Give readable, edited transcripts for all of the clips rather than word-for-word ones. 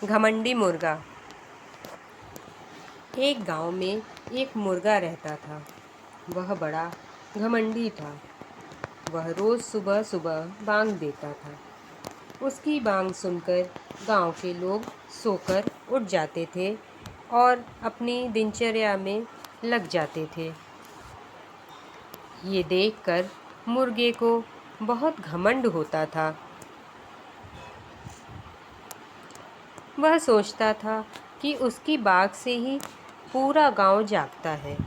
घमंडी मुर्गा। एक गांव में एक मुर्गा रहता था। वह बड़ा घमंडी था। वह रोज़ सुबह सुबह बांग देता था। उसकी बांग सुनकर गांव के लोग सोकर उठ जाते थे और अपनी दिनचर्या में लग जाते थे। ये देखकर मुर्गे को बहुत घमंड होता था। वह सोचता था कि उसकी बाग से ही पूरा गांव जागता है।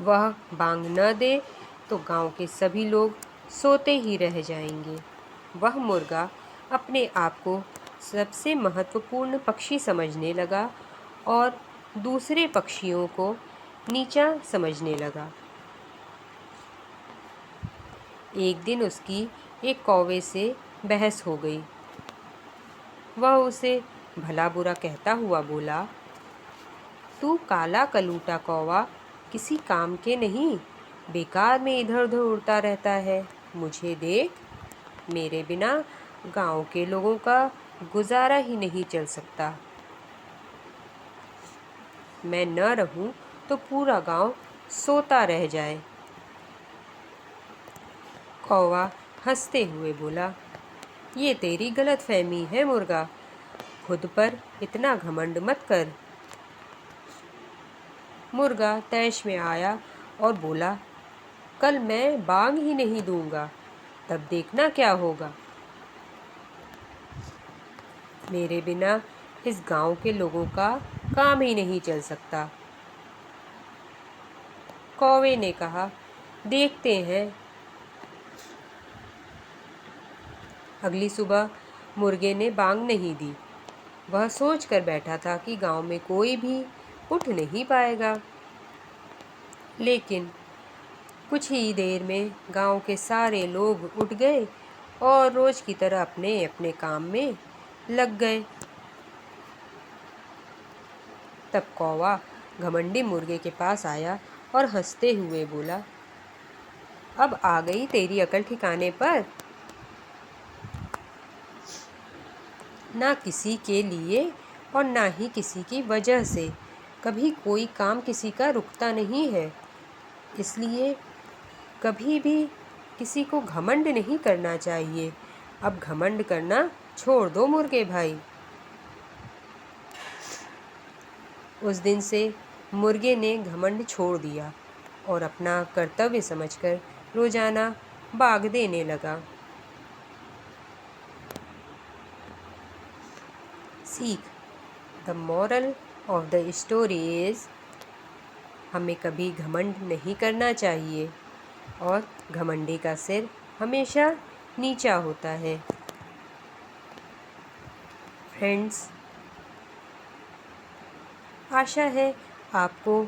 वह बांग न दे तो गांव के सभी लोग सोते ही रह जाएंगे। वह मुर्गा अपने आप को सबसे महत्वपूर्ण पक्षी समझने लगा और दूसरे पक्षियों को नीचा समझने लगा। एक दिन उसकी एक कौवे से बहस हो गई। वह उसे भला बुरा कहता हुआ बोला, तू काला कलूटा कौवा किसी काम के नहीं, बेकार में इधर उधर उड़ता रहता है। मुझे देख, मेरे बिना गांव के लोगों का गुजारा ही नहीं चल सकता। मैं न रहूं तो पूरा गांव सोता रह जाए। कौवा हंसते हुए बोला, ये तेरी गलतफहमी है मुर्गा, खुद पर इतना घमंड मत कर। मुर्गा तैश में आया और बोला, कल मैं बांग ही नहीं दूंगा, तब देखना क्या होगा। मेरे बिना इस गांव के लोगों का काम ही नहीं चल सकता। कौवे ने कहा, देखते हैं। अगली सुबह मुर्गे ने बांग नहीं दी। वह सोच कर बैठा था कि गांव में कोई भी उठ नहीं पाएगा। लेकिन कुछ ही देर में गांव के सारे लोग उठ गए और रोज की तरह अपने अपने काम में लग गए। तब कौवा घमंडी मुर्गे के पास आया और हंसते हुए बोला, अब आ गई तेरी अकल ठिकाने पर। ना किसी के लिए और ना ही किसी की वजह से कभी कोई काम किसी का रुकता नहीं है। इसलिए कभी भी किसी को घमंड नहीं करना चाहिए। अब घमंड करना छोड़ दो मुर्गे भाई। उस दिन से मुर्गे ने घमंड छोड़ दिया और अपना कर्तव्य समझकर रोजाना बाग देने लगा। सीख, the moral of the story is, हमें कभी घमंड नहीं करना चाहिए और घमंडी का सिर हमेशा नीचा होता है। फ्रेंड्स, आशा है आपको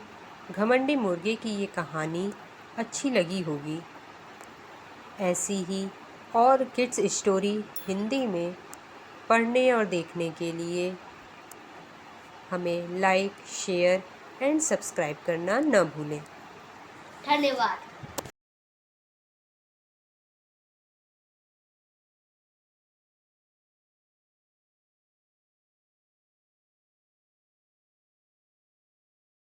घमंडी मुर्गे की ये कहानी अच्छी लगी होगी। ऐसी ही और किड्स स्टोरी हिंदी में पढ़ने और देखने के लिए हमें लाइक, शेयर एंड सब्सक्राइब करना न भूलें। धन्यवाद।